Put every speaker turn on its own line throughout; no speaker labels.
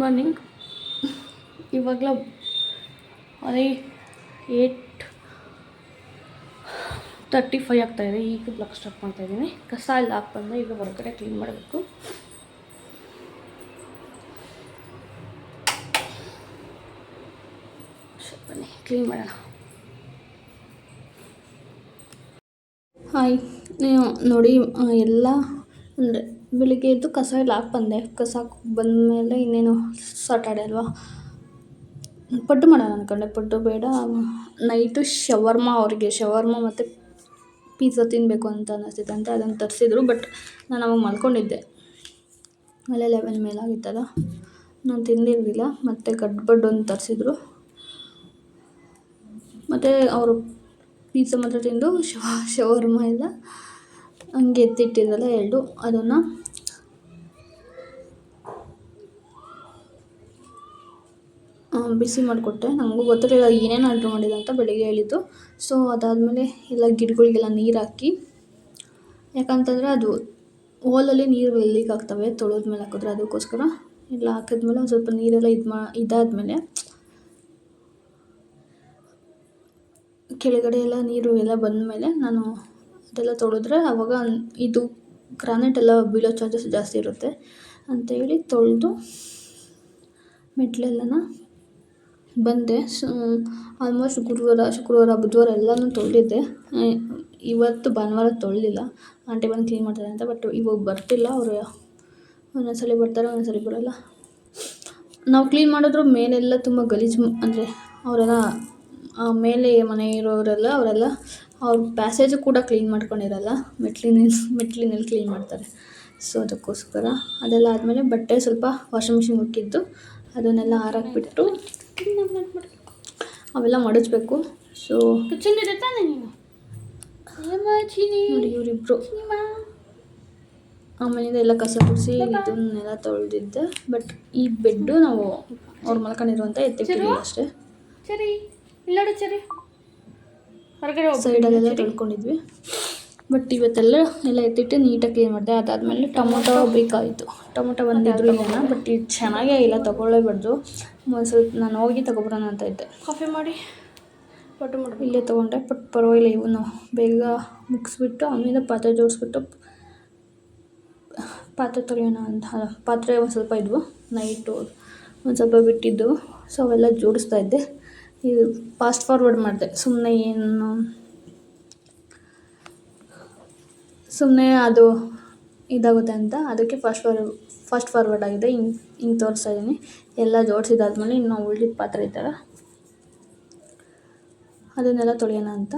Morning ಇವಾಗಲ ಅದೇ 8:35 ಆಗ್ತಾಯಿದೆ. ಈಗ ಬ್ಲಾಗ್ ಸ್ಟಾರ್ಟ್ ಮಾಡ್ತಾಯಿದ್ದೀನಿ. ಕಸ ಎಲ್ಲ ಹಾಕ್ಬಂದು ಈಗ ಹೊರಗಡೆ ಕ್ಲೀನ್ ಮಾಡಬೇಕು. ಬನ್ನಿ ಕ್ಲೀನ್ ಮಾಡೋಣ. ಹಾಯ್, ನೀವು ನೋಡಿ ಎಲ್ಲ ಅಂದರೆ ಬೆಳಿಗ್ಗೆ ಎದ್ದು ಕಸ ಎಲ್ಲ ಹಾಕಿ ಬಂದೆ. ಕಸ ಹಾಕಿ ಬಂದಮೇಲೆ ಇನ್ನೇನು ಸಾಟರ್ಡೆ ಅಲ್ವಾ, ಪಡ್ಡು ಮಾಡೋಣ ಅಂದ್ಕೊಂಡೆ. ಪಡ್ಡು ಬೇಡ, ನೈಟು ಅವ್ರಿಗೆ ಶವರ್ಮ ಮತ್ತು ಪಿಜ್ಜಾ ತಿನ್ನಬೇಕು ಅಂತ ಅನ್ನಿಸ್ತಿತ್ತಂತೆ. ಅದನ್ನು ತರಿಸಿದ್ರು. ಬಟ್ ನಾನು ಅವಾಗ ಮಲ್ಕೊಂಡಿದ್ದೆ, ಅಲ್ಲೇ 11 ಮೇಲಾಗಿತ್ತಲ್ಲ, ನಾನು ತಿಂದಿರಲಿಲ್ಲ. ಮತ್ತು ಪಡ್ಡು ಒಂದು ತರಿಸಿದ್ರು. ಮತ್ತು ಅವರು ಪಿಜ್ಜಾ ಮಾತ್ರ ತಿಂದು ಶವರ್ಮ ಎಲ್ಲ ಹಂಗೆ ಎತ್ತಿಟ್ಟಿದ್ರಲ್ಲ ಎರಡು, ಅದನ್ನು ಬಿಸಿ ಮಾಡಿಕೊಟ್ಟೆ. ನನಗೂ ಗೊತ್ತಿರಲಿಲ್ಲ ಏನೇನು ಆರ್ಡ್ರ್ ಮಾಡಿದೆ ಅಂತ, ಬೆಳಿಗ್ಗೆ ಹೇಳಿದ್ದು. ಸೊ ಅದಾದಮೇಲೆ ಎಲ್ಲ ಗಿಡಗಳಿಗೆಲ್ಲ ನೀರು ಹಾಕಿ, ಯಾಕಂತಂದರೆ ಅದು ಹೋಲಲ್ಲಿ ನೀರು ಲೀಕ್ ಆಗ್ತವೆ ತೊಳೆದ್ಮೇಲೆ ಹಾಕಿದ್ರೆ. ಅದಕ್ಕೋಸ್ಕರ ಎಲ್ಲ ಹಾಕಿದ್ಮೇಲೆ ಒಂದು ಸ್ವಲ್ಪ ನೀರೆಲ್ಲ ಇದಾದಮೇಲೆ ಕೆಳಗಡೆ ಎಲ್ಲ ನೀರು ಎಲ್ಲ ಬಂದಮೇಲೆ ನಾನು ಅದೆಲ್ಲ ತೊಳೆದ್ರೆ ಆವಾಗ ಇದು ಗ್ರಾನೈಟ್ ಎಲ್ಲ ಬೀಳೋ ಚಾನ್ಸಸ್ ಜಾಸ್ತಿ ಇರುತ್ತೆ ಅಂತೇಳಿ ತೊಳೆದು ಮೆಟ್ಲೆಲ್ಲನ ಬಂದೆ. ಆಲ್ಮೋಸ್ಟ್ ಶುಕ್ರವಾರ ಬುಧವಾರ ಎಲ್ಲನೂ ತೊಳೆದಿದ್ದೆ. ಇವತ್ತು ಭಾನುವಾರ ತೊಳೆದಿಲ್ಲ, ಆಂಟಿ ಬಂದು ಕ್ಲೀನ್ ಮಾಡ್ತಾರೆ ಅಂತ. ಬಟ್ ಇವಾಗ ಬರ್ತಿಲ್ಲ ಅವರು, ಒಂದೊಂದ್ಸಲ ಬರ್ತಾರೆ ಒಂದೊಂದ್ಸಲ ಬರೋಲ್ಲ. ನಾವು ಕ್ಲೀನ್ ಮಾಡಿದ್ರು ಮೇಲೆಲ್ಲ ತುಂಬ ಗಲೀಜು, ಅಂದರೆ ಅವರೆಲ್ಲ ಮೇಲೆ ಮನೆ ಇರೋರೆಲ್ಲ ಅವರೆಲ್ಲ ಅವ್ರ ಪ್ಯಾಸೇಜು ಕೂಡ ಕ್ಲೀನ್ ಮಾಡ್ಕೊಂಡಿರಲ್ಲ, ಮೆಟ್ಲಿನಲ್ಲಿ ಕ್ಲೀನ್ ಮಾಡ್ತಾರೆ. ಸೊ ಅದಕ್ಕೋಸ್ಕರ ಅದೆಲ್ಲ ಆದಮೇಲೆ ಬಟ್ಟೆ ಸ್ವಲ್ಪ ವಾಷಿಂಗ್ ಮಿಷಿನ್ಗೆ ಹಾಕಿದ್ದು ಅದನ್ನೆಲ್ಲ ಹಾರಾಕ್ಬಿಟ್ಟು ಅವೆಲ್ಲ ಮಡಚಬೇಕು. ಸೊ ನೋಡಿ ಇವರಿಬ್ಬರು ಆಮೇಲಿಂದ ಎಲ್ಲ ಕಸ ಗುಡಿಸಿ ಇದನ್ನೆಲ್ಲ ತೊಳೆದಿದ್ದೆ. ಬಟ್ ಈ ಬೆಡ್ಡು ನಾವು ಅವ್ರು ಮಲ್ಕೊಂಡಿರುವಂಥ ಎತ್ತಿಟ್ಟಿದ್ದೀವಿ ಅಷ್ಟೇ. ಸೈಡಲ್ಲೆಲ್ಲ ತೊಳ್ಕೊಂಡಿದ್ವಿ. ಬಟ್ ಇವತ್ತೆಲ್ಲ ಎತ್ತಿಟ್ಟು ನೀಟಾಗಿ ಕ್ಲೀನ್ ಮಾಡಿದೆ. ಅದಾದಮೇಲೆ ಟೊಮೊಟೊ ಬೇಕಾಯಿತು. ಟೊಮೊಟೊ ಬಂದಿದ್ರು ಇಲ್ಲೇನ, ಬಟ್ ಇದು ಚೆನ್ನಾಗೇ ಇಲ್ಲ, ತೊಗೊಳ್ಳೇಬಾರ್ದು. ಒಂದು ಸ್ವಲ್ಪ ನಾನು ಹೋಗಿ ತೊಗೊಬರೋಣ ಅಂತ ಇದ್ದೆ. ಕಾಫಿ ಮಾಡಿ ಇಲ್ಲೇ ತೊಗೊಂಡೆ. ಬಟ್ ಪರವಾಗಿಲ್ಲ, ಇವನು ಬೇಗ ಮುಗಿಸ್ಬಿಟ್ಟು ಆಮೇಲೆ ಪಾತ್ರೆ ಜೋಡಿಸ್ಬಿಟ್ಟು ಪಾತ್ರೆ ತೊಳೆಯೋಣ ಅಂತ. ಪಾತ್ರೆ ಒಂದು ಸ್ವಲ್ಪ ಇದ್ವು, ನೈಟು ಒಂದು ಸ್ವಲ್ಪ ಬಿಟ್ಟಿದ್ದು. ಸೊ ಅವೆಲ್ಲ ಜೋಡಿಸ್ತಾ ಇದ್ದೆ. ಇದು ಫಾಸ್ಟ್ ಫಾರ್ವರ್ಡ್ ಮಾಡಿದೆ, ಸುಮ್ಮನೆ ಅದು ಇದಾಗುತ್ತೆ ಅಂತ. ಅದಕ್ಕೆ ಫಾಸ್ಟ್ ಫಾರ್ವರ್ಡ್ ಆಗಿದೆ. ಹಿಂಗೆ ತೋರಿಸ್ತಾ ಇದ್ದೀನಿ. ಎಲ್ಲ ಜೋಡಿಸಿದಾದ್ಮೇಲೆ ಇನ್ನು ಉಳಿದ ಪಾತ್ರೆ ಇತ್ತಲ್ಲ ಅದನ್ನೆಲ್ಲ ತೊಳೆಯೋಣ ಅಂತ.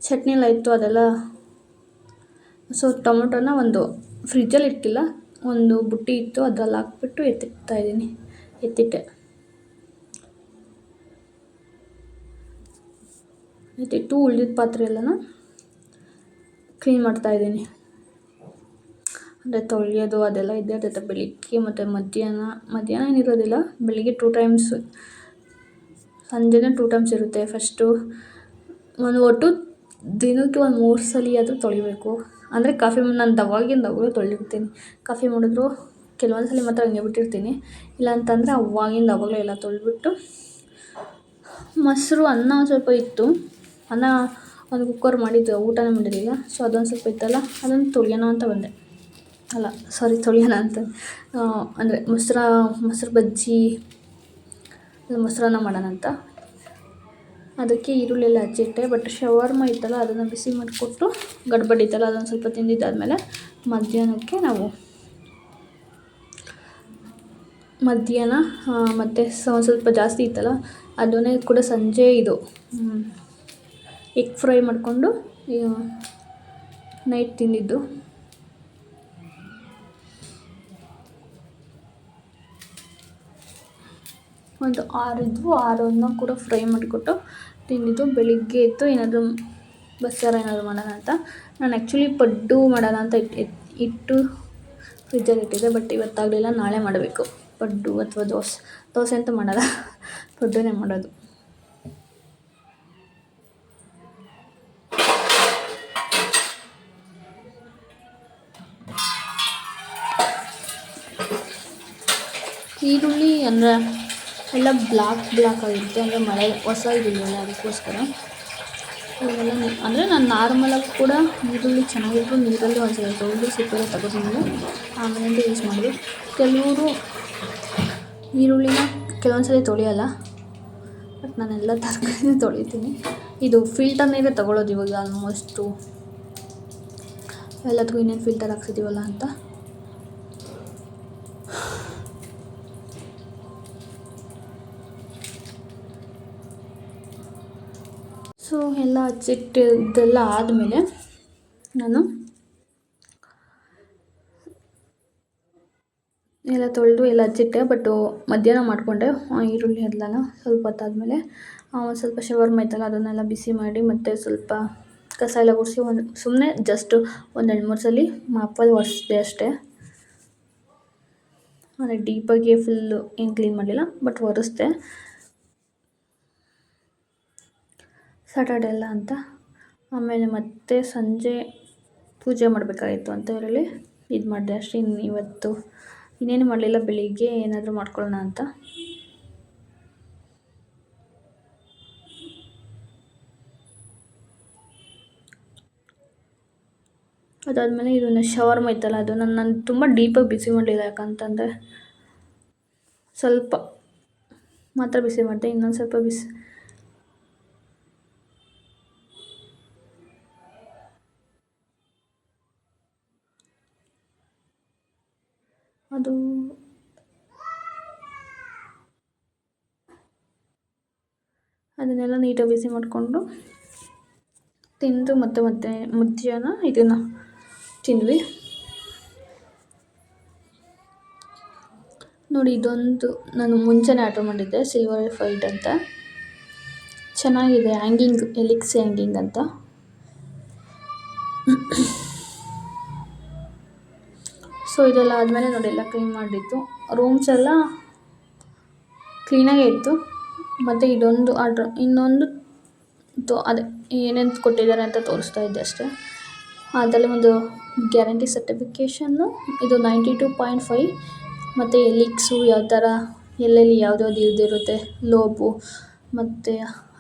ಚಟ್ನಿ ಎಲ್ಲ ಇತ್ತು ಅದೆಲ್ಲ. ಸೊ ಟೊಮೊಟೊನ ಒಂದು ಫ್ರಿಜ್ಜಲ್ಲಿ ಇಟ್ಟಿಲ್ಲ, ಒಂದು ಬುಟ್ಟಿ ಇತ್ತು ಅದ್ರಲ್ಲಿ ಹಾಕ್ಬಿಟ್ಟು ಎತ್ತಿಟ್ಟೆ. ಎತ್ತಿಟ್ಟು ಉಳಿದ ಪಾತ್ರೆ ಎಲ್ಲನ ಕ್ಲೀನ್ ಮಾಡ್ತಾಯಿದ್ದೀನಿ. ಅಂದರೆ ತೊಳೆಯೋದು ಅದೆಲ್ಲ ಇದ್ದೇ ಇರ್ತೈತೆ ಬೆಳಿಗ್ಗೆ ಮತ್ತು ಮಧ್ಯಾಹ್ನ ಏನಿರೋದಿಲ್ಲ, ಬೆಳಿಗ್ಗೆ 2 ಟೈಮ್ಸ್, ಸಂಜೆನೇ 2 ಟೈಮ್ಸ್ ಇರುತ್ತೆ. ಫಸ್ಟು ಒಟ್ಟು ದಿನಕ್ಕೆ ಒಂದು 3 ಸಲ ಆದರೂ ತೊಳಿಬೇಕು. ಅಂದರೆ ನಾನು ಅವಾಗಲೂ ತೊಳಿರ್ತೀನಿ. ಕಾಫಿ ಮಾಡಿದ್ರು ಕೆಲವೊಂದು ಸಲ ಮಾತ್ರ ಹಂಗೆ ಬಿಟ್ಟಿರ್ತೀನಿ. ಇಲ್ಲ ಅಂತಂದರೆ ಅವಾಗಲೇ ಎಲ್ಲ ತೊಳೆದ್ಬಿಟ್ಟು, ಮೊಸರು, ಅನ್ನ ಸ್ವಲ್ಪ ಇತ್ತು. ಅನ್ನ ಒಂದು ಕುಕ್ಕರ್ ಮಾಡಿದ್ದು, ಊಟನೇ ಮಾಡಿರಲಿಲ್ಲ. ಸೊ ಅದೊಂದು ಸ್ವಲ್ಪ ಇತ್ತಲ್ಲ, ಅದನ್ನು ತೊಳೆಯೋಣ ಅಂತ ಬಂದೆ. ತೊಳೆಯೋಣ ಅಂತ ಅಂದರೆ ಮೊಸರು ಬಜ್ಜಿ, ಮೊಸರನ್ನ ಮಾಡೋಣ ಅಂತ. ಅದಕ್ಕೆ ಈರುಳ್ಳಿ ಎಲ್ಲ ಹಚ್ಚಿಟ್ಟೆ. ಬಟ್ ಶವರ್ಮ ಇತ್ತಲ್ಲ ಅದನ್ನು ಬಿಸಿ ಮಾಡಿಕೊಟ್ಟು, ಗಡ್ಬಡಿ ಇತ್ತಲ್ಲ ಅದೊಂದು ಸ್ವಲ್ಪ ತಿಂದಿದ್ದಾದಮೇಲೆ ಮಧ್ಯಾಹ್ನಕ್ಕೆ ನಾವು ಮತ್ತು ಒಂದು ಸ್ವಲ್ಪ ಜಾಸ್ತಿ ಇತ್ತಲ್ಲ ಅದನ್ನೇ ಕೂಡ ಸಂಜೆ ಎಗ್ ಫ್ರೈ ಮಾಡಿಕೊಂಡು ನೈಟ್ ತಿಂದಿದ್ದು. ಒಂದು 6 ಇದ್ವು, 6 ಕೂಡ ಫ್ರೈ ಮಾಡಿಕೊಟ್ಟು ತಿಂದಿದ್ದು. ಬೆಳಿಗ್ಗೆ ಎದ್ದು ಏನಾದರೂ ಬಸ್ಸಾರು ಏನಾದರೂ ಮಾಡೋಣ ಅಂತ. ನಾನು ಆ್ಯಕ್ಚುಲಿ ಪಡ್ಡು ಮಾಡೋಣ ಅಂತ ಇಟ್ಟು ಫ್ರಿಜ್ಜಲ್ಲಿ ಇಟ್ಟಿದ್ದೆ. ಬಟ್ ಇವತ್ತಾಗಲಿಲ್ಲ, ನಾಳೆ ಮಾಡಬೇಕು ಪಡ್ಡು ಅಥವಾ ದೋಸೆ ಅಂತೂ ಮಾಡಲ್ಲ, ಪಡ್ಡುನೇ ಮಾಡೋದು. ಈರುಳ್ಳಿ ಅಂದರೆ ಎಲ್ಲ ಬ್ಲಾಕ್ ಆಗಿರುತ್ತೆ, ಅಂದರೆ ಮಳೆ ಹೊಸ ಈರುಳ್ಳಿ ಅಲ್ಲ, ಅದಕ್ಕೋಸ್ಕರ ಇವೆಲ್ಲ ಅಂದರೆ ನಾನು ನಾರ್ಮಲಾಗಿ ಕೂಡ ಈರುಳ್ಳಿ ಚೆನ್ನಾಗಿದ್ರು ನೀರಲ್ಲಿ ಒಂದ್ಸಲ ತೊಳೆದು ಸಿಪ್ಪೆ ತೆಗೆದ್ಮೇಲೆ ಆಮೇಲೆ ಯೂಸ್ ಮಾಡೋದು. ಕೆಲವರು ಈರುಳ್ಳಿನ ಕೆಲವೊಂದ್ಸಲ ತೊಳೆಯಲ್ಲ, ಬಟ್ ನಾನೆಲ್ಲ ತರಕಾರಿನ ತೊಳಿತೀನಿ. ಇದು ಫಿಲ್ಟರ್ ನೀರೇ ತೊಗೊಳ್ಳೋದು ಇವಾಗ ಆಲ್ಮೋಸ್ಟು ಎಲ್ಲದಕ್ಕೂ ಇನ್ನೇನು ಫಿಲ್ಟರ್ ಹಾಕ್ಸಿದ್ದೀವಲ್ಲ ಅಂತ. ಸೊ ಎಲ್ಲ ಹಚ್ಚಿಟ್ಟಿದ್ದೆಲ್ಲ ಆದಮೇಲೆ ನಾನು ಎಲ್ಲ ತೊಳೆದು ಎಲ್ಲ ಹಚ್ಚಿಟ್ಟೆ. ಬಟ್ಟು ಮಧ್ಯಾಹ್ನ ಮಾಡಿಕೊಂಡೆ ಈರುಳ್ಳಿ ಎಲ್ಲನ. ಸ್ವಲ್ಪ ಹೊತ್ತಾದಮೇಲೆ ಒಂದು ಸ್ವಲ್ಪ ಶವರ್ಮ ಐತಲ್ಲ ಅದನ್ನೆಲ್ಲ ಬಿಸಿ ಮಾಡಿ ಮತ್ತು ಸ್ವಲ್ಪ ಕಸ ಎಲ್ಲ ಗುಡಿಸಿ ಸುಮ್ಮನೆ ಜಸ್ಟ್ ಒಂದು 2-3 ಸಲ ಮಾಪಲ್ಲಿ ಒರೆಸ್ದೆ ಅಷ್ಟೇ. ಅಂದರೆ ಡೀಪಾಗಿ ಫುಲ್ಲು ಏನು ಕ್ಲೀನ್ ಮಾಡಲಿಲ್ಲ, ಬಟ್ ಒರೆಸ್ದೆ ಸಾಟರ್ಡೆ ಎಲ್ಲ ಅಂತ. ಆಮೇಲೆ ಮತ್ತೆ ಸಂಜೆ ಪೂಜೆ ಮಾಡಬೇಕಾಗಿತ್ತು ಅಂತ ಹೇಳಿ ಇದು ಮಾಡಿದೆ ಅಷ್ಟೇ. ಇವತ್ತು ಇನ್ನೇನು ಮಾಡಲಿಲ್ಲ, ಬೆಳಿಗ್ಗೆ ಏನಾದರೂ ಮಾಡ್ಕೊಳ್ಳೋಣ ಅಂತ. ಅದಾದಮೇಲೆ ಇದನ್ನು ಶವರ್ಮ ಐತಲ್ಲ ಅದು ನಾನು ತುಂಬ ಡೀಪಾಗಿ ಬಿಸಿ ಮಾಡಲಿಲ್ಲ, ಯಾಕಂತಂದರೆ ಸ್ವಲ್ಪ ಮಾತ್ರ ಬಿಸಿ ಮಾಡಿದೆ. ಇನ್ನೊಂದು ಸ್ವಲ್ಪ ಬಿಸಿ ಅದು ಅದನ್ನೆಲ್ಲ ನೀಟಾಗಿ ಬಿಸಿ ಮಾಡಿಕೊಂಡು ತಿಂದು ಮತ್ತೆ ಮಧ್ಯಾಹ್ನ ಇದನ್ನು ತಿಂದ್ವಿ. ನೋಡಿ, ಇದೊಂದು ನಾನು ಮುಂಚೆನೇ ಆರ್ಡ್ರ್ ಮಾಡಿದ್ದೆ, ಸಿಲ್ವರ್ ಫೈಟ್ ಅಂತ. ಚೆನ್ನಾಗಿದೆ, ಹ್ಯಾಂಗಿಂಗ್, ಎಲಿಕ್ಸ್ ಹ್ಯಾಂಗಿಂಗ್ ಅಂತ. ಸೊ ಇದೆಲ್ಲ ಆದಮೇಲೆ ನೋಡಿ ಎಲ್ಲ ಕ್ಲೀನ್ ಮಾಡಿತ್ತು. ರೂಮ್ಸ್ ಎಲ್ಲ ಕ್ಲೀನಾಗೇ ಇತ್ತು. ಮತ್ತು ಇದೊಂದು ಆರ್ಡ್ರ್, ಇನ್ನೊಂದು ಅದೇ ಏನೇನು ಕೊಟ್ಟಿದ್ದಾರೆ ಅಂತ ತೋರಿಸ್ತಾ ಇದ್ದೆ ಅಷ್ಟೇ. ಅದರಲ್ಲಿ ಒಂದು ಗ್ಯಾರಂಟಿ ಸರ್ಟಿಫಿಕೇಷನ್ನು, ಇದು 92.5, ಮತ್ತು ಎಲಿಕ್ಸು ಯಾವ ಥರ ಎಲ್ಲೆಲ್ಲಿ ಯಾವ್ದ್ಯಾವ್ದು ಇರುತ್ತೆ, ಲೋಬು ಮತ್ತು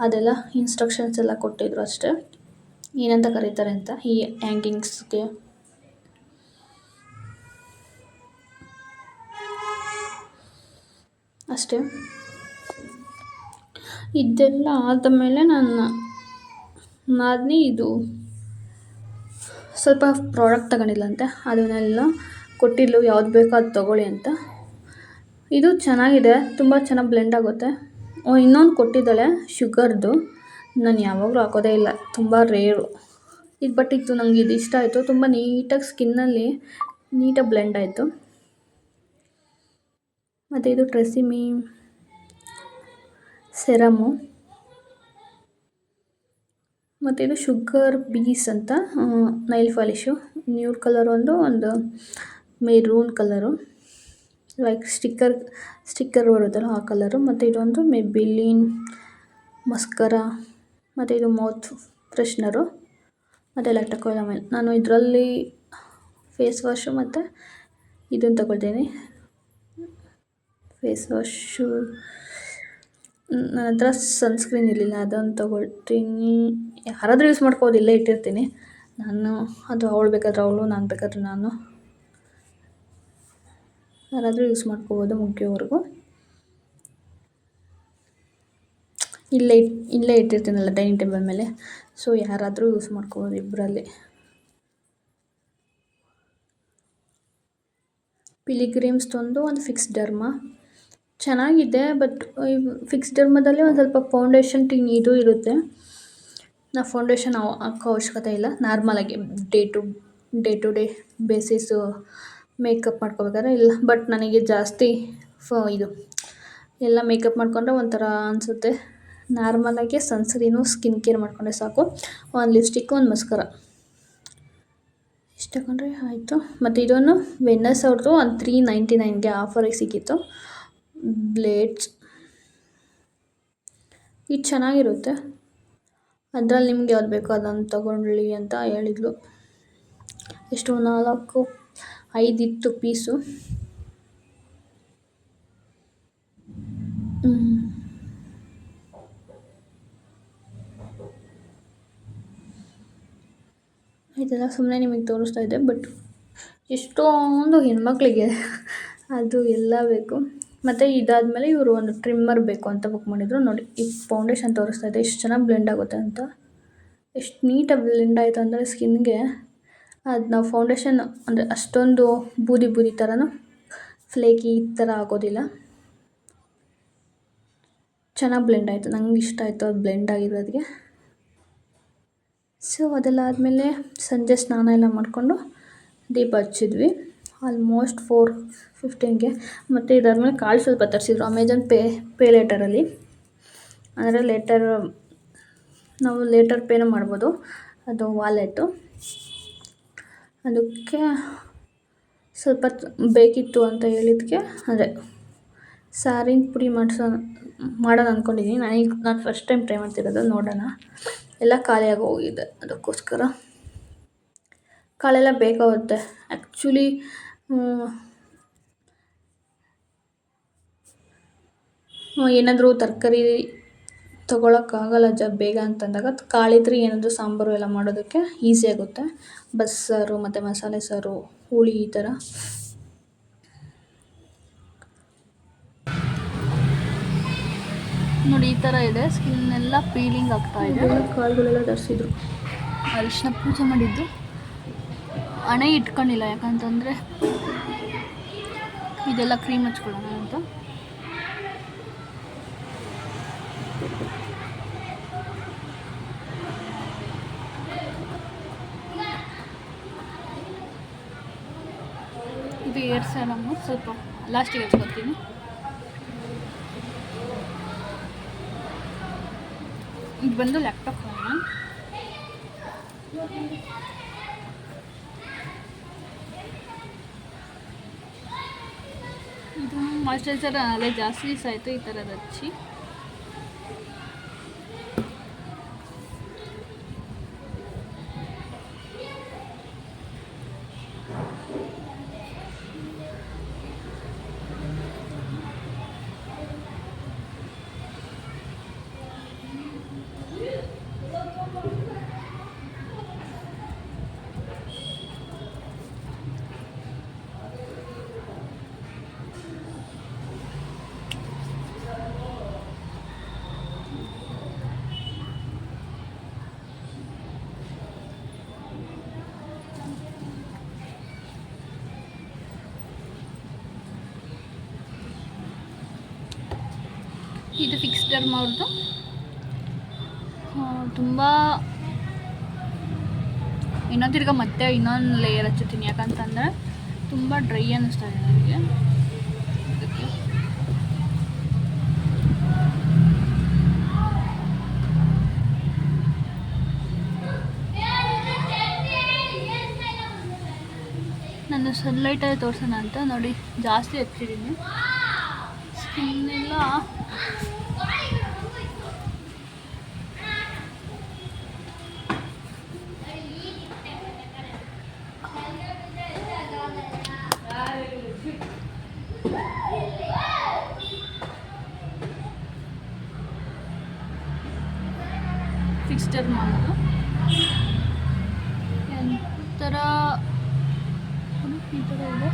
ಅದೆಲ್ಲ ಇನ್ಸ್ಟ್ರಕ್ಷನ್ಸ್ ಎಲ್ಲ ಕೊಟ್ಟಿದ್ರು ಅಷ್ಟೇ, ಏನಂತ ಕರೀತಾರೆ ಅಂತ ಈ ಹ್ಯಾಂಗಿಂಗ್ಸ್ಗೆ. ಅಷ್ಟೇ. ಇದೆಲ್ಲ ಆದಮೇಲೆ ನಾದಿನಿ ಇದು ಸ್ವಲ್ಪ ಪ್ರಾಡಕ್ಟ್ ತಗೊಂಡಿಲ್ಲಂತೆ, ಅದನ್ನೆಲ್ಲ ಕೊಟ್ಟಿದ್ಲು, ಯಾವ್ದು ಬೇಕೋ ಅದು ತೊಗೊಳ್ಳಿ ಅಂತ. ಇದು ಚೆನ್ನಾಗಿದೆ, ತುಂಬ ಚೆನ್ನಾಗಿ ಬ್ಲೆಂಡ್ ಆಗುತ್ತೆ. ಇನ್ನೊಂದು ಕೊಟ್ಟಿದ್ದಾಳೆ ಶುಗರ್ದು, ನಾನು ಯಾವಾಗಲೂ ಹಾಕೋದೇ ಇಲ್ಲ, ತುಂಬ ರೇರು ಇದು. ಬಟ್ ಇದು ನನಗೆ ಇದು ಇಷ್ಟ ಆಯಿತು, ತುಂಬ ನೀಟಾಗಿ ಸ್ಕಿನ್ನಲ್ಲಿ ನೀಟಾಗಿ ಬ್ಲೆಂಡ್ ಆಯಿತು. ಮತ್ತು ಇದು ಟ್ರೆಸಿಮಿ ಸೆರಮು, ಮತ್ತು ಇದು ಶುಗರ್ ಬೀಸ್ ಅಂತ ನೈಲ್ ಪಾಲಿಶು. ನ್ಯೂಡ್ ಕಲರ್ ಒಂದು ಮೆರೂನ್ ಕಲರು, ಲೈಕ್ ಸ್ಟಿಕ್ಕರ್ ಬರುತ್ತಲ್ಲ ಆ ಕಲರು. ಮತ್ತು ಇದೊಂದು ಮೆಬಿಲಿನ್ ಮಸ್ಕರ, ಮತ್ತು ಇದು ಮೌತ್ ಫ್ರೆಶ್ನರು, ಮತ್ತು ಲ್ಯಾಕ್ಟೋಕಾಲ್ ಆಮೇಲೆ ನಾನು ಇದರಲ್ಲಿ ಫೇಸ್ ವಾಶು ಮತ್ತು ಇದನ್ನು ತಗೊಳ್ತೀನಿ. ಫೇಸ್ ವಾಶು ನನ್ನ ಹತ್ರ ಸನ್ಸ್ಕ್ರೀನ್ ಇರಲಿಲ್ಲ, ಅದನ್ನು ತೊಗೊಳ್ತೀನಿ. ಯಾರಾದರೂ ಯೂಸ್ ಮಾಡ್ಕೋಬೋದು, ಇಲ್ಲೇ ಇಟ್ಟಿರ್ತೀನಿ ನಾನು. ಅದು ಅವಳು ಬೇಕಾದ್ರೆ ಅವಳು, ನಾನು ಬೇಕಾದ್ರೆ ನಾನು, ಯಾರಾದರೂ ಯೂಸ್ ಮಾಡ್ಕೋಬೋದು ಮುಗಿಯೋವರೆಗೂ. ಇಲ್ಲೇ ಇಟ್ಟಿರ್ತೀನಲ್ಲ ಡೈನಿಂಗ್ ಟೇಬಲ್ ಮೇಲೆ, ಸೊ ಯಾರಾದರೂ ಯೂಸ್ ಮಾಡ್ಕೋಬೋದು ಇಬ್ಬರಲ್ಲಿ. ಪಿಲಿಗ್ರಿಮ್ಸ್ದೊಂದು ಒಂದು ಫಿಕ್ಸ್ ಡರ್ಮ ಚೆನ್ನಾಗಿದೆ, ಬಟ್ ಫಿಕ್ಸ್ ಡರ್ಮದಲ್ಲಿ ಒಂದು ಸ್ವಲ್ಪ ಫೌಂಡೇಶನ್ ಇದು ಇರುತ್ತೆ. ನಾವು ಫೌಂಡೇಶನ್ ಹಾಕೋ ಅವಶ್ಯಕತೆ ಇಲ್ಲ, ನಾರ್ಮಲಾಗಿ day to day basis makeup ಮಾಡ್ಕೋಬೇಕಾದ್ರೆ ಇಲ್ಲ. ಬಟ್ ನನಗೆ ಜಾಸ್ತಿ ಇದು ಎಲ್ಲ ಮೇಕಪ್ ಮಾಡಿಕೊಂಡ್ರೆ ಒಂಥರ ಅನಿಸುತ್ತೆ. ನಾರ್ಮಲಾಗಿ ಸನ್ಸ್ಕ್ರೀನು, ಸ್ಕಿನ್ ಕೇರ್ ಮಾಡಿಕೊಂಡ್ರೆ ಸಾಕು. ಒಂದು ಲಿಪ್ಸ್ಟಿಕ್ಕು, ಒಂದು ಮಸ್ಕರ ಇಷ್ಟು ತಗೊಂಡ್ರೆ ಆಯಿತು. ಮತ್ತು ಇದನ್ನು ವೆನ್ನಸ್ ಅವ್ರದ್ದು ಒಂದು 399ಗೆ ಆಫರಿಗೆ ಸಿಕ್ಕಿತ್ತು, ಬ್ಲೇಡ್ಸ್. ಇದು ಚೆನ್ನಾಗಿರುತ್ತೆ, ಅದರಲ್ಲಿ ನಿಮ್ಗೆ ಯಾವ್ದು ಬೇಕೋ ಅದನ್ನು ತೊಗೊಳ್ಳಿ ಅಂತ ಹೇಳಿದ್ಲು. ಎಷ್ಟು 4-5 ಇತ್ತು ಪೀಸು. ಇದೆಲ್ಲ ಸುಮ್ಮನೆ ನಿಮಗೆ ತೋರಿಸ್ತಾ ಇದ್ದೆ, ಬಟ್ ಎಷ್ಟೊಂದು ಹೆಣ್ಮಕ್ಳಿಗೆ ಅದು ಎಲ್ಲ ಬೇಕು. ಮತ್ತು ಇದಾದಮೇಲೆ ಇವರು ಒಂದು ಟ್ರಿಮ್ಮರ್ ಬೇಕು ಅಂತ ಬುಕ್ ಮಾಡಿದರು. ನೋಡಿ, ಈ ಫೌಂಡೇಶನ್ ತೋರಿಸ್ತಾ ಇದೆ ಎಷ್ಟು ಚೆನ್ನಾಗಿ ಬ್ಲೆಂಡ್ ಆಗುತ್ತೆ ಅಂತ. ಎಷ್ಟು ನೀಟಾಗಿ ಬ್ಲೆಂಡ್ ಆಯಿತು ಅಂದರೆ ಸ್ಕಿನ್ಗೆ, ಅದು ನಾವು ಫೌಂಡೇಶನ್ ಅಂದರೆ ಅಷ್ಟೊಂದು ಬೂದಿ ಬೂದಿ ಥರನೂ ಫ್ಲೇಕಿ ಈ ಥರ ಆಗೋದಿಲ್ಲ. ಚೆನ್ನಾಗಿ ಬ್ಲೆಂಡ್ ಆಯಿತು, ನಂಗೆ ಇಷ್ಟ ಆಯಿತು ಅದು ಬ್ಲೆಂಡ್ ಆಗಿರೋದಕ್ಕೆ. ಸೊ ಅದೆಲ್ಲ ಆದಮೇಲೆ ಸಂಜೆ ಸ್ನಾನ ಎಲ್ಲ ಮಾಡಿಕೊಂಡು ದೀಪ ಹಚ್ಚಿದ್ವಿ ಆಲ್ಮೋಸ್ಟ್ 4:15ಗೆ. ಮತ್ತು ಇದಾದ್ಮೇಲೆ ಕಾಳು ಸ್ವಲ್ಪ ತರಿಸಿದ್ರು ಅಮೆಜಾನ್ ಪೇ ಲೇಟರಲ್ಲಿ. ಅಂದರೆ ನಾವು ಲೇಟರ್ ಪೇನ ಮಾಡ್ಬೋದು, ಅದು ವಾಲೆಟು. ಅದಕ್ಕೆ ಸ್ವಲ್ಪ ಬೇಕಿತ್ತು ಅಂತ ಹೇಳಿದ್ದಕ್ಕೆ ಅದೇ ಸಾರಿನ ಪುಡಿ ಮಾಡೋಣ ಅಂದ್ಕೊಂಡಿದ್ದೀನಿ. ನಾನು ಫಸ್ಟ್ ಟೈಮ್ ಟ್ರೈ ಮಾಡ್ತಿರೋದು, ನೋಡೋಣ. ಎಲ್ಲ ಖಾಲಿಯಾಗಿ ಹೋಗಿದೆ, ಅದಕ್ಕೋಸ್ಕರ ಕಾಳೆಲ್ಲ ಬೇಕಾಗುತ್ತೆ ಆ್ಯಕ್ಚುಲಿ. ಏನಾದರೂ ತರಕಾರಿ ತೊಗೊಳಕ್ಕಾಗಲ್ಲ ಬೇಗ ಅಂತಂದಾಗ ಕಾಳಿದ್ರೆ ಏನಾದರೂ ಸಾಂಬಾರು ಎಲ್ಲ ಮಾಡೋದಕ್ಕೆ ಈಸಿ ಆಗುತ್ತೆ. ಬಸ್ಸಾರು ಮತ್ತು ಮಸಾಲೆ ಸಾರು, ಹುಳಿ ಈ ಥರ. ನೋಡಿ ಈ ಥರ ಇದೆ, ಸ್ಕಿನ್ನೆಲ್ಲ ಪೀಲಿಂಗ್ ಆಗ್ತಾ ಇದೆ. ಕಾಳುಗಳೆಲ್ಲ ತರಿಸಿದ್ರು. ಅರಿಶಿನ ಪೂಜೆ ಮಾಡಿದ್ದು, ಹಣೆ ಇಟ್ಕೊಂಡಿಲ್ಲ ಯಾಕಂತಂದರೆ ಇದೆಲ್ಲ ಕ್ರೀಮ್ ಹಚ್ಕೊಳ್ಳೋಣ ಅಂತ. ಇದು ಏರ್ ಸ್ಯಾಲಮ್ಮು, ಸ್ವಲ್ಪ ಲಾಸ್ಟಿಗೆ ಹಚ್ಕೊತೀನಿ. ಇದು ಬಂದು ಲ್ಯಾಪ್ಟಾಪ್ ಫೋನ್. ಇದು ಮಾಯ್ಶ್ಚರೈಸರ್ ಅಲ್ಲೇ ಜಾಸ್ತಿ ದಿವಸ ಆಯಿತು ಈ ಥರದ್ದು ಹಚ್ಚಿ. ಇದು ಫಿಕ್ಸ್ ಡರ್ಮ್ ಅವ್ರದ್ದು. ತುಂಬ ಇನ್ನೊಂದು ಮತ್ತೆ ಇನ್ನೊಂದು ಲೇಯರ್ ಹಚ್ಚುತ್ತೀನಿ, ಯಾಕಂತಂದರೆ ತುಂಬ ಡ್ರೈ ಅನ್ನಿಸ್ತಾ ಇದೆ ನನಗೆ. ಅದಕ್ಕೆ ನಾನು ಸನ್ಲೈಟಲ್ಲಿ ತೋರಿಸೋಣ ಅಂತ ನೋಡಿ ಜಾಸ್ತಿ ಹಚ್ಚಿದ್ದೀನಿ. ಸ್ಕಿನ್ನೆಲ್ಲ ಫಿಕ್ಸ್ಚರ್ ಮಾಡೋದು ಒಂಥರ ಈ ಥರ ಇದೆ.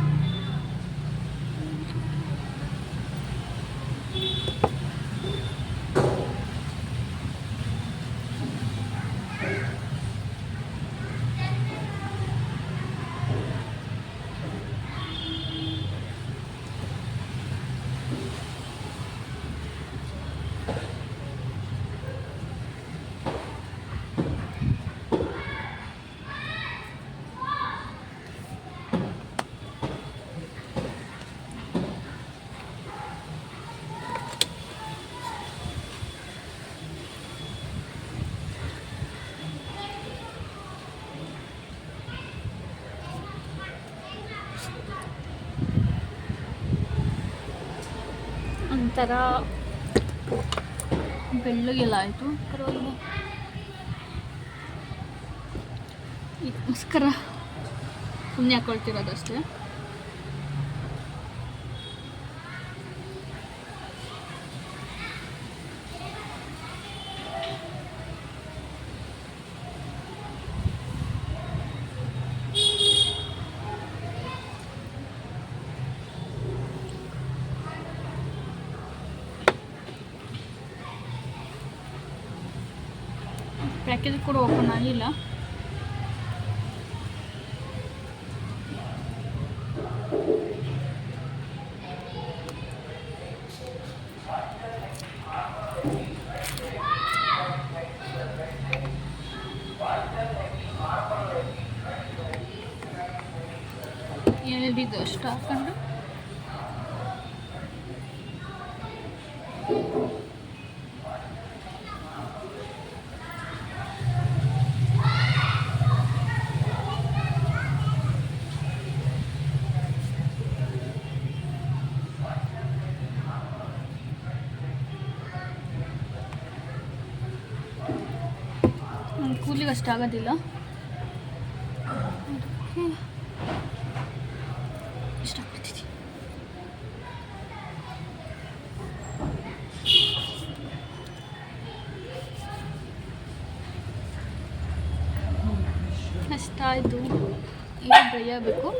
ಒಂಥರ ಬೆಳ್ಳಗೆಲ್ಲ ಆಯಿತು. ಪರವಾಗಿಲ್ಲ, ಇದಕ್ಕೋಸ್ಕರ ಸುಮ್ಮನೆ ಹಾಕೊಳ್ತಿರೋದಷ್ಟೇ. ಪ್ಯಾಕೇಜ್ ಕೂಡ ಓಪನ್ ಆಗಿಲ್ಲ. ಏನಿದ್ದು ಅಷ್ಟು ಹಾಕೊಂಡು ಕೂಲಿಗೆ ಅಷ್ಟು ಆಗೋದಿಲ್ಲ. ಇಷ್ಟಪಡ್ತೀನಿ. ಅಷ್ಟಾಯಿತು. ಈಗ ಬೇಯಬೇಕು.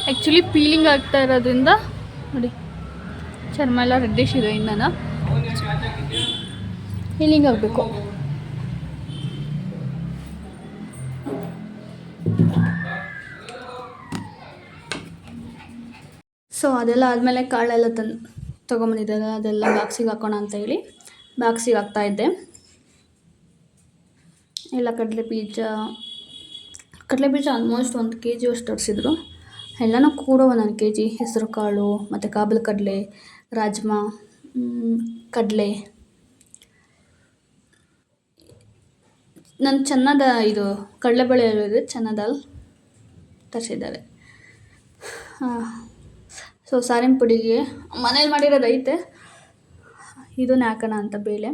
ಆ್ಯಕ್ಚುಲಿ ಪೀಲಿಂಗ್ ಆಗ್ತಾ ಇರೋದ್ರಿಂದ ನೋಡಿ ಚರ್ಮ ಎಲ್ಲ ರೆಡ್ಡಿಶ್ ಇದೆ. ಇನ್ನೂ ಪೀಲಿಂಗ್ ಆಗಬೇಕು. ಸೊ ಅದೆಲ್ಲ ಆದಮೇಲೆ ಕಾಳೆಲ್ಲ ತೊಗೊಂಬಂದಿದ್ದಾರೆ. ಅದೆಲ್ಲ ಬಾಕ್ಸಿಗೆ ಹಾಕೋಣ ಅಂತ ಹೇಳಿ ಬಾಕ್ಸಿಗೆ ಹಾಕ್ತಾಯಿದ್ದೆ. ಎಲ್ಲ ಕಡಲೆಬೀಜ ಆಲ್ಮೋಸ್ಟ್ 1 kg ಅಷ್ಟು ತರಿಸಿದ್ರು. ಎಲ್ಲನೂ ಕೂಡ 1 kg. ಹೆಸರು ಕಾಳು ಮತ್ತು ಕಾಬೂಲ್ ಕಡಲೆ, ರಾಜ್ಮಾ, ಕಡಲೆ. ನಾನು ಚೆನ್ನದ ಇದು ಕಡಲೆಬೇಳೆ ಇದೆ, ಚೆನ್ನ ದಾಲ್ ತರಿಸಿದ್ದಾರೆ. ಸೊ ಸಾರಿನ ಪುಡಿಗೆ ಮನೇಲಿ ಮಾಡಿರೋದು ಐತೆ, ಇದನ್ನ ಹಾಕೋಣ ಅಂತ ಬೇಳೆ.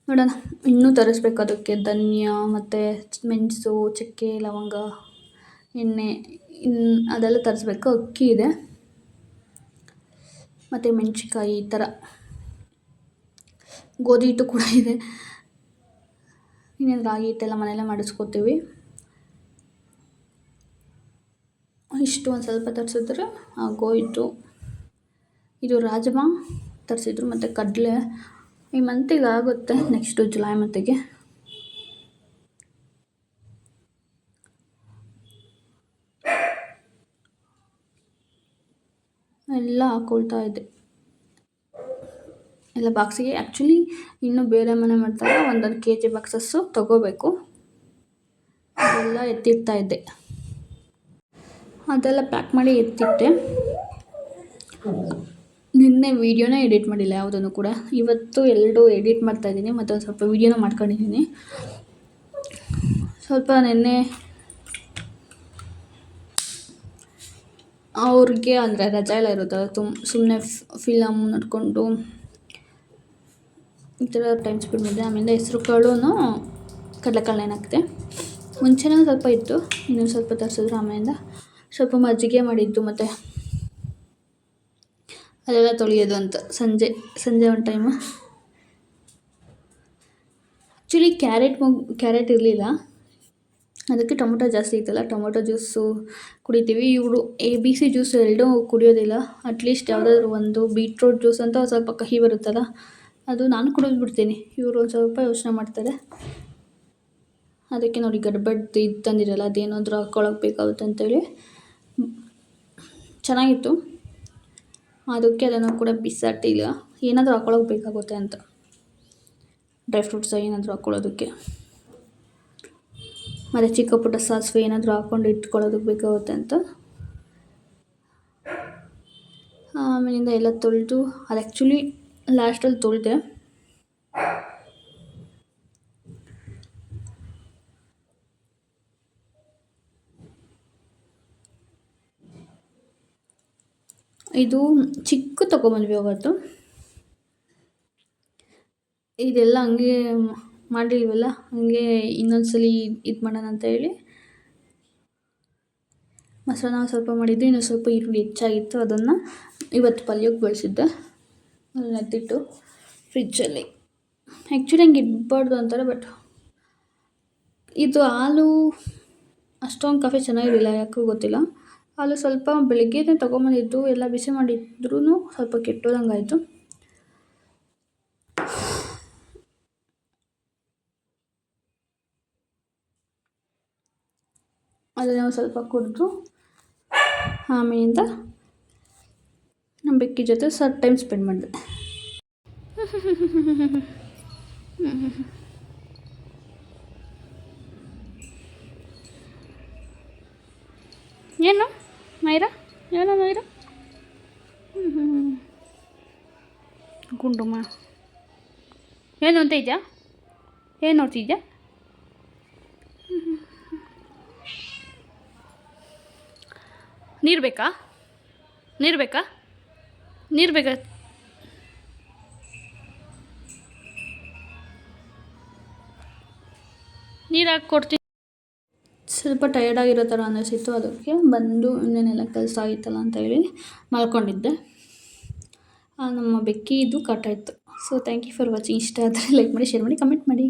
ನೋಡೋಣ, ಇನ್ನೂ ತರಿಸ್ಬೇಕು. ಅದಕ್ಕೆ ಧನಿಯಾ ಮತ್ತು ಮೆಣಸು, ಚಕ್ಕೆ, ಲವಂಗ, ಎಣ್ಣೆ ಅದೆಲ್ಲ ತರಿಸ್ಬೇಕು. ಅಕ್ಕಿ ಇದೆ ಮತ್ತು ಮೆಣಸಿನ್ಕಾಯಿ, ಈ ಥರ ಗೋಧಿ ಹಿಟ್ಟು ಕೂಡ ಇದೆ. ಇನ್ನೇನು ರಾಗಿ ಹಿಟ್ಟೆಲ್ಲ ಮನೆಯಲ್ಲೇ ಮಾಡಿಸ್ಕೋತೀವಿ. ಇಷ್ಟು ಒಂದು ಸ್ವಲ್ಪ ತರಿಸಿದ್ರೆ ಆಗೋಯಿತು. ಇದು ರಾಜ್ಮಾ ತರಿಸಿದ್ರು ಮತ್ತು ಕಡಲೆ ಈ ಮಂತಿಗೆ ಆಗುತ್ತೆ. ನೆಕ್ಸ್ಟು ಜುಲೈ ಮಂತಿಗೆ. ಎಲ್ಲ ಹಾಕ್ಕೊಳ್ತಾ ಇದ್ದೆ ಎಲ್ಲ ಬಾಕ್ಸಿಗೆ. ಆ್ಯಕ್ಚುಲಿ ಇನ್ನೂ ಬೇರೆ ಮನೆ ಮಾಡ್ತಾರೆ, 1 kg ಬಾಕ್ಸಸ್ಸು ತೊಗೋಬೇಕು. ಅದೆಲ್ಲ ಎತ್ತಿಡ್ತಾ ಇದ್ದೆ. ಅದೆಲ್ಲ ಪ್ಯಾಕ್ ಮಾಡಿ ಎತ್ತಿಟ್ಟೆ. ನಿನ್ನೆ ವೀಡಿಯೋನೇ ಎಡಿಟ್ ಮಾಡಿಲ್ಲ ಯಾವುದನ್ನು ಕೂಡ. ಇವತ್ತು 2 ಎಡಿಟ್ ಮಾಡ್ತಾಯಿದ್ದೀನಿ ಮತ್ತು ಒಂದು ಸ್ವಲ್ಪ ವೀಡಿಯೋನೂ ಮಾಡ್ಕೊಂಡಿದ್ದೀನಿ. ಸ್ವಲ್ಪ ನಿನ್ನೆ ಅವ್ರಿಗೆ ಅಂದರೆ ರಜೆ ಎಲ್ಲ ಇರುತ್ತಲ್ಲ, ಸುಮ್ಮನೆ ಫಿಲಮ್ ನೋಡಿಕೊಂಡು ಈ ಥರ ಟೈಮ್ ಸ್ಪೆಂಡ್ ಮಾಡಿದೆ. ಆಮೇಲೆ ಹೆಸ್ರು ಕಾಳು ಕಡಲೆಕಾಳನ್ನ ಹಾಕಿದೆ. ಮುಂಚೆನೇ ಸ್ವಲ್ಪ ಇತ್ತು, ಇನ್ನೊಂದು ಸ್ವಲ್ಪ ತರಿಸಿದ್ರು. ಆಮೇಲಿಂದ ಸ್ವಲ್ಪ ಮಜ್ಜಿಗೆ ಮಾಡಿದ್ದು ಮತ್ತು ಅದೆಲ್ಲ ತೊಳೆಯೋದು ಅಂತ ಸಂಜೆ ಒಂದು ಟೈಮು. ಆ್ಯಕ್ಚುಲಿ ಕ್ಯಾರೆಟ್ ಇರಲಿಲ್ಲ, ಅದಕ್ಕೆ ಟೊಮೊಟೊ ಜಾಸ್ತಿ ಇತ್ತಲ್ಲ, ಟೊಮೊಟೊ ಜ್ಯೂಸು ಕುಡಿತೀವಿ. ಇವರು ABC ಜ್ಯೂಸು 2 ಕುಡಿಯೋದಿಲ್ಲ. ಅಟ್ಲೀಸ್ಟ್ ಯಾವುದಾದ್ರೂ ಒಂದು ಬೀಟ್ರೂಟ್ ಜ್ಯೂಸ್ ಅಂತ ಸ್ವಲ್ಪ ಕಹಿ ಬರುತ್ತಲ್ಲ, ಅದು ನಾನು ಕುಡಿದು ಬಿಡ್ತೀನಿ. ಇವರು ಒಂದು ಸ್ವಲ್ಪ ಯೋಚನೆ ಮಾಡ್ತಾರೆ. ಅದಕ್ಕೆ ನೋಡಿ ಗಡ್ಬಡ್ದು ಇದು ತಂದಿರಲ್ಲ, ಅದೇನಾದರೂ ಹಾಕ್ಕೊಳಕ್ಕೆ ಬೇಕಾಗುತ್ತೆ ಅಂತೇಳಿ. ಚೆನ್ನಾಗಿತ್ತು. ಅದಕ್ಕೆ ಅದನ್ನು ಕೂಡ ಬಿಸಾಟಿಲ್ಲ, ಏನಾದರೂ ಹಾಕ್ಕೊಳಕ್ಕೆ ಬೇಕಾಗುತ್ತೆ ಅಂತ. ಡ್ರೈ ಫ್ರೂಟ್ಸ್ ಏನಾದರೂ ಹಾಕ್ಕೊಳ್ಳೋದಕ್ಕೆ, ಮತ್ತು ಚಿಕ್ಕ ಪುಟ್ಟ ಸಾಸಿವೆ ಏನಾದರೂ ಹಾಕ್ಕೊಂಡು ಇಟ್ಕೊಳ್ಳೋದಕ್ಕೆ ಬೇಕಾಗುತ್ತೆ ಅಂತ. ಆಮೇಲಿಂದ ಎಲ್ಲ ತೊಳೆದು, ಅದು ಆ್ಯಕ್ಚುಲಿ ಲಾಸ್ಟಲ್ಲಿ ತೊಳೆದೆ. ಇದು ಚಿಕ್ಕ ತೊಗೊಂಬಂದ್ವಿ ಅವತ್ತು. ಇದೆಲ್ಲ ಹಂಗೆ ಮಾಡಿಲ್ವಲ್ಲ, ಹಂಗೆ ಇನ್ನೊಂದ್ಸಲಿ ಇದು ಮಾಡೋಣ ಅಂತ ಹೇಳಿ ಮೊಸರನ್ನ ಸ್ವಲ್ಪ ಮಾಡಿದ್ದು, ಇನ್ನೂ ಸ್ವಲ್ಪ ಈರುಳ್ಳಿ ಹೆಚ್ಚಾಗಿತ್ತು, ಅದನ್ನು ಇವತ್ತು ಪಲ್ಯಕ್ಕೆ ಬಳಸಿದ್ದೆ. ಅದನ್ನ ಎತ್ತಿಟ್ಟು ಫ್ರಿಜ್ಜಲ್ಲಿ. ಆ್ಯಕ್ಚುಲಿ ಹಂಗೆ ಇಡಬಾರ್ದು ಅಂತಾರೆ, ಬಟ್ ಇದು ಹಾಲು ಅಷ್ಟೊಂದು ಕಾಫಿ ಚೆನ್ನಾಗಿರಲಿಲ್ಲ, ಯಾಕೋ ಗೊತ್ತಿಲ್ಲ. ಹಾಲು ಸ್ವಲ್ಪ ಬೆಳಗ್ಗೆನೇ ತೊಗೊಂಬಂದಿದ್ದು, ಎಲ್ಲ ಬಿಸಿ ಮಾಡಿದ್ರೂ ಸ್ವಲ್ಪ ಕೆಟ್ಟೋದಂಗಾಯಿತು. ಅದನ್ನು ಸ್ವಲ್ಪ ಕುಡಿದು ಆಮೇಲಿಂದ ನಮ್ಮ ಬೆಕ್ಕಿ ಜೊತೆ ಸ್ವಲ್ಪ ಟೈಮ್ ಸ್ಪೆಂಡ್ ಮಾಡಿದೆ. ಏನು ಮೈರಾ, ಏನೋ ಮೈರಾ, ಗುಂಡುಮ್ಮ ಏನು ಅಂತ ಇದೆಯಾ, ಏನು ನೋಡ್ತಿದ್ಯಾ? ನೀರು ಬೇಕಾ, ನೀರು ಬೇಕಾ, ನೀರು ಬೇಕಾ? ನೀರು ಹಾಕಿ ಕೊಡ್ತೀನಿ. ಸ್ವಲ್ಪ ಟಯರ್ಡಾಗಿರೋ ಥರ ಅನ್ನಿಸಿತ್ತು, ಅದಕ್ಕೆ ಬಂದು ಇನ್ನೇನೆಲ್ಲ ಕೆಲಸ ಆಗಿತ್ತಲ್ಲ ಅಂತ ಹೇಳಿ ಮಲ್ಕೊಂಡಿದ್ದೆ. ನಮ್ಮ ಬೆಕ್ಕಿದು ಕಾಟ ಇತ್ತು. So thank you for watching. ಇಷ್ಟ ಆದರೆ ಲೈಕ್ ಮಾಡಿ, ಶೇರ್ ಮಾಡಿ, ಕಮೆಂಟ್ ಮಾಡಿ.